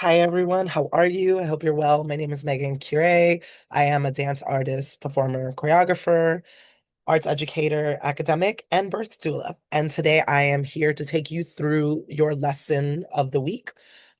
Hi everyone, how are you? I hope you're well. My name is Megan Curet. I am a dance artist, performer, choreographer, arts educator, academic, and birth doula. And today I am here to take you through your lesson of the week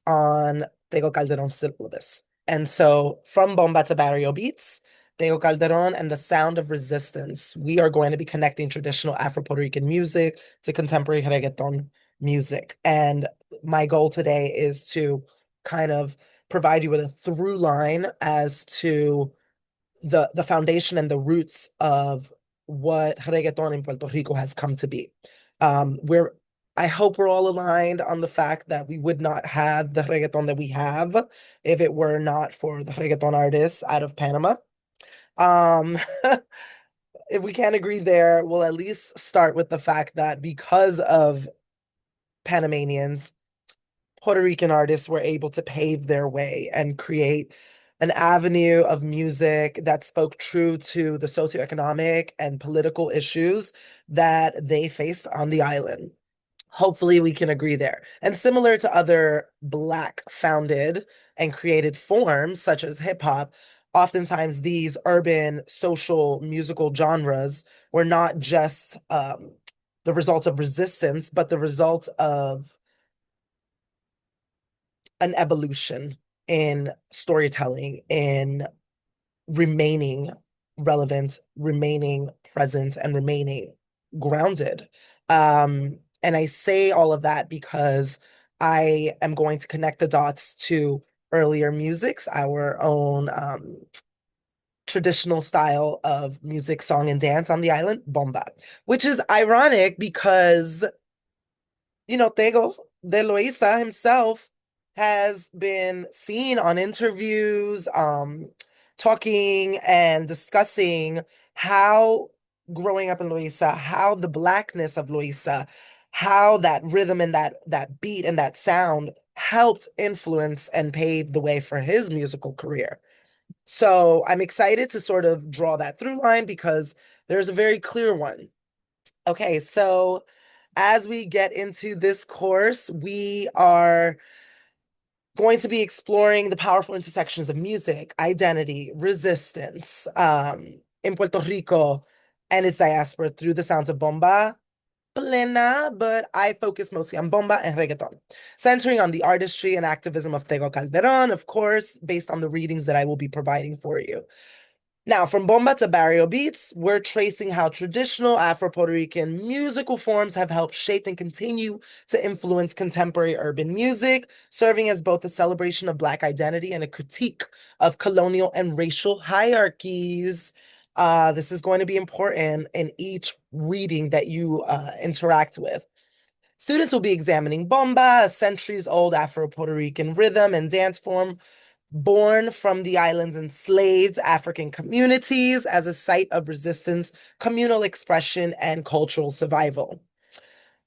on Tego Calderón syllabus. And so from Bomba to Barrio Beats, Tego Calderón and the sound of resistance, we are going to be connecting traditional Afro-Puerto Rican music to contemporary reggaeton music. And my goal today is to kind of provide you with a through line as to the foundation and the roots of what reggaeton in Puerto Rico has come to be. We're I hope we're all aligned on the fact that we would not have the reggaeton that we have if it were not for the reggaeton artists out of Panama. Um, if we can't agree there, we'll at least start with the fact that because of Panamanians, Puerto Rican artists were able to pave their way and create an avenue of music that spoke true to the socioeconomic and political issues that they faced on the island. Hopefully, we can agree there. And similar to other Black founded and created forms, such as hip hop, oftentimes these urban social musical genres were not just the result of resistance, but the result of an evolution in storytelling, in remaining relevant, remaining present, and remaining grounded. And I say all of that because I am going to connect the dots to earlier musics, our own traditional style of music, song, and dance on the island, bomba, which is ironic because Tego de Loiza himself has been seen on interviews, talking and discussing how growing up in Loiza, how the blackness of Loiza, how that rhythm and that beat and that sound helped influence and pave the way for his musical career. So I'm excited to sort of draw that through line because there's a very clear one. Okay, so as we get into this course, we are going to be exploring the powerful intersections of music, identity, resistance in Puerto Rico and its diaspora through the sounds of bomba, plena, but I focus mostly on bomba and reggaeton, centering on the artistry and activism of Tego Calderon, of course, based on the readings that I will be providing for you. Now, from bomba to barrio beats, we're tracing how traditional Afro-Puerto Rican musical forms have helped shape and continue to influence contemporary urban music, serving as both a celebration of Black identity and a critique of colonial and racial hierarchies. This is going to be important in each reading that you interact with. Students will be examining bomba, a centuries-old Afro-Puerto Rican rhythm and dance form born from the island's enslaved African communities as a site of resistance, communal expression, and cultural survival.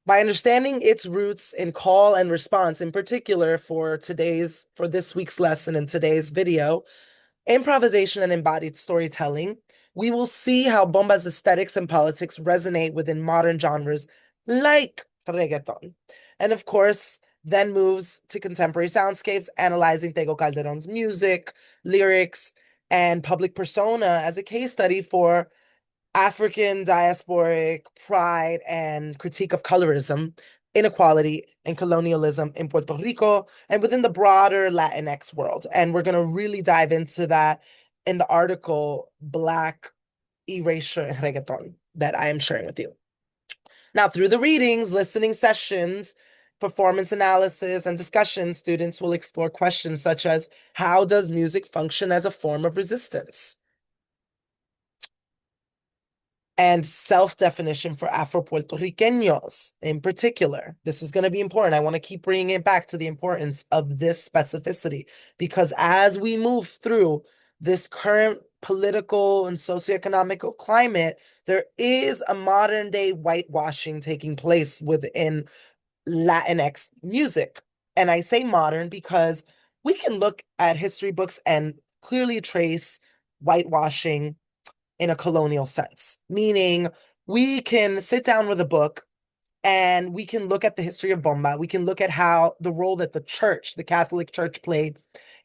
By understanding its roots in call and response, in particular for this week's lesson and today's video, improvisation and embodied storytelling, we will see how Bomba's aesthetics and politics resonate within modern genres like reggaeton. And of course, then moves to contemporary soundscapes, analyzing Tego Calderon's music, lyrics, and public persona as a case study for African diasporic pride and critique of colorism, inequality, and colonialism in Puerto Rico and within the broader Latinx world. And we're going to really dive into that in the article Black Erasure and Reggaeton that I am sharing with you. Now, through the readings, listening sessions, performance analysis, and discussion, students will explore questions such as how does music function as a form of resistance? And self-definition for Afro-Puerto Ricanos in particular. This is going to be important. I want to keep bringing it back to the importance of this specificity because as we move through this current political and socioeconomic climate, there is a modern day whitewashing taking place within Latinx music. And I say modern because we can look at history books and clearly trace whitewashing in a colonial sense, meaning we can sit down with a book And we can look at the history of bomba. We can look at how the role that the church, the Catholic Church, played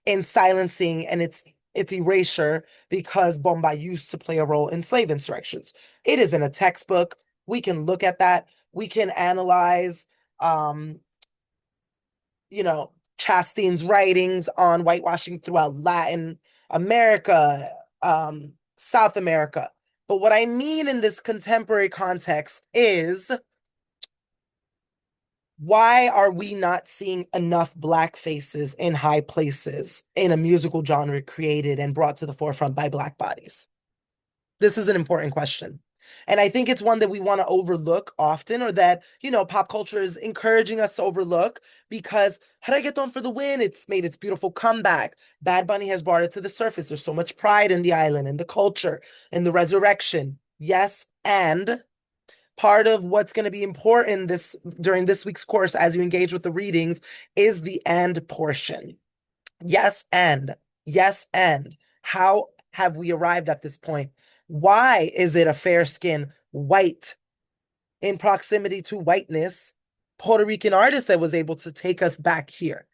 in silencing and its erasure, because bomba used to play a role in slave insurrections. It is in a textbook. We can look at that. We can analyze, Chastain's writings on whitewashing throughout Latin America, South America. But what I mean in this contemporary context is, why are we not seeing enough Black faces in high places in a musical genre created and brought to the forefront by Black bodies? This is an important question. And I think it's one that we want to overlook often, or that, pop culture is encouraging us to overlook, because Reggaeton for the win, it's made its beautiful comeback. Bad Bunny has brought it to the surface. There's so much pride in the island, in the culture, in the resurrection. Yes, and part of what's going to be important during this week's course as you engage with the readings is the "and" portion. Yes, and. Yes, and. How have we arrived at this point? Why is it a fair skin, white, in proximity to whiteness, Puerto Rican artist that was able to take us back here?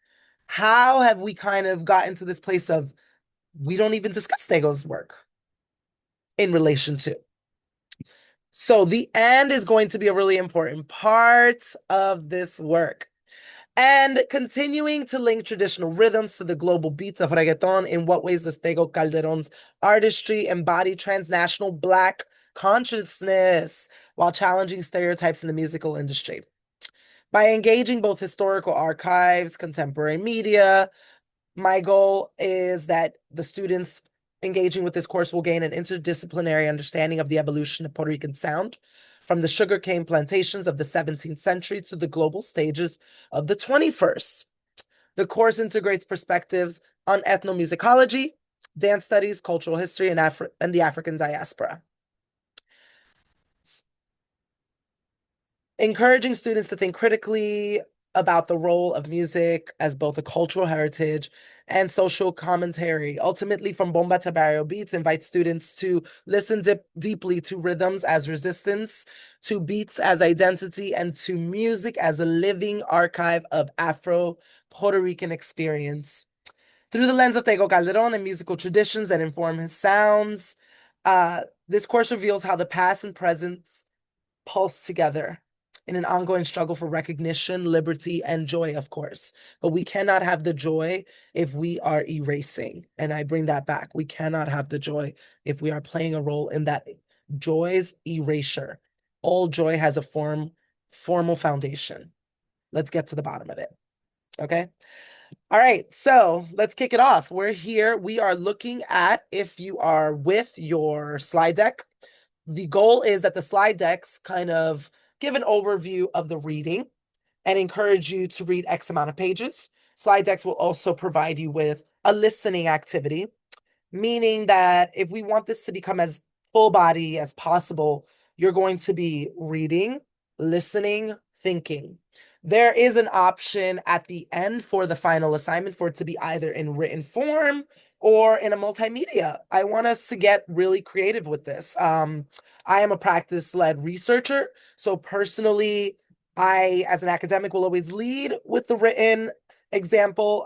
How have we kind of gotten to this place of, we don't even discuss Tego's work in relation to? So the "and" is going to be a really important part of this work. And continuing to link traditional rhythms to the global beats of reggaeton, in what ways does Tego Calderon's artistry embody transnational Black consciousness while challenging stereotypes in the musical industry? By engaging both historical archives, contemporary media, my goal is that the students engaging with this course will gain an interdisciplinary understanding of the evolution of Puerto Rican sound, from the sugarcane plantations of the 17th century to the global stages of the 21st. The course integrates perspectives on ethnomusicology, dance studies, cultural history, and the African diaspora, encouraging students to think critically about the role of music as both a cultural heritage and social commentary. Ultimately, From Bomba to Barrio Beats invites students to listen deeply to rhythms as resistance, to beats as identity, and to music as a living archive of Afro-Puerto Rican experience. Through the lens of Tego Calderon and musical traditions that inform his sounds, this course reveals how the past and present pulse together in an ongoing struggle for recognition, liberty, and joy, of course. But we cannot have the joy if we are erasing. And I bring that back. We cannot have the joy if we are playing a role in that joy's erasure. All joy has a formal foundation. Let's get to the bottom of it. Okay? All right, so let's kick it off. We're here. We are looking at, if you are with your slide deck, the goal is that the slide decks kind of give an overview of the reading and encourage you to read X amount of pages. Slide decks will also provide you with a listening activity, meaning that if we want this to become as full body as possible, you're going to be reading, listening, thinking. There is an option at the end for the final assignment for it to be either in written form or in a multimedia. I want us to get really creative with this. I am a practice-led researcher, so personally, I, as an academic, will always lead with the written example.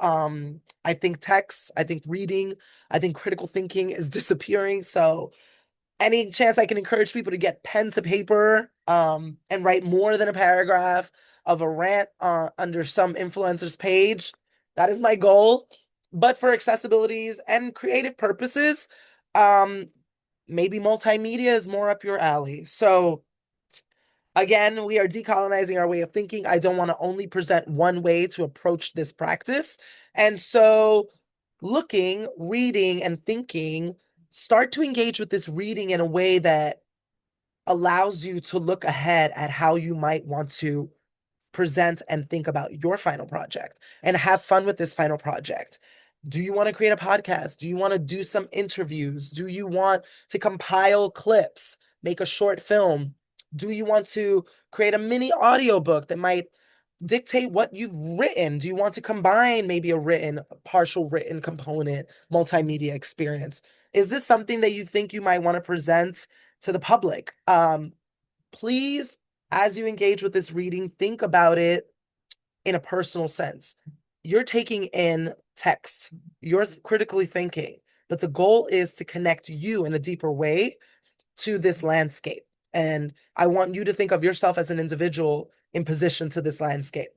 I think text, I think reading, I think critical thinking is disappearing. So any chance I can encourage people to get pen to paper and write more than a paragraph of a rant under some influencer's page, that is my goal. But for accessibilities and creative purposes, maybe multimedia is more up your alley. So again, we are decolonizing our way of thinking. I don't want to only present one way to approach this practice. And so looking, reading, and thinking, start to engage with this reading in a way that allows you to look ahead at how you might want to present and think about your final project and have fun with this final project. Do you want to create a podcast? Do you want to do some interviews? Do you want to compile clips, make a short film? Do you want to create a mini audiobook that might dictate what you've written? Do you want to combine maybe a written, partial written component, multimedia experience? Is this something that you think you might want to present to the public? Please as you engage with this reading, think about it in a personal sense. You're taking in text, you're critically thinking, but the goal is to connect you in a deeper way to this landscape. And I want you to think of yourself as an individual in position to this landscape,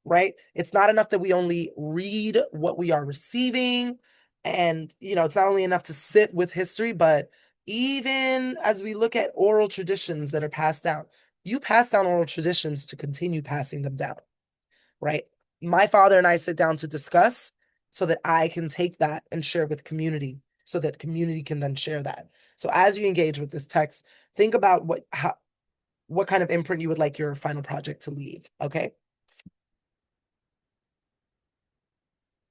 right? It's not enough that we only read what we are receiving. And, it's not only enough to sit with history, but even as we look at oral traditions that are passed down, you pass down oral traditions to continue passing them down, right? My father and I sit down to discuss so that I can take that and share with community so that community can then share that. So as you engage with this text, think about what kind of imprint you would like your final project to leave, okay?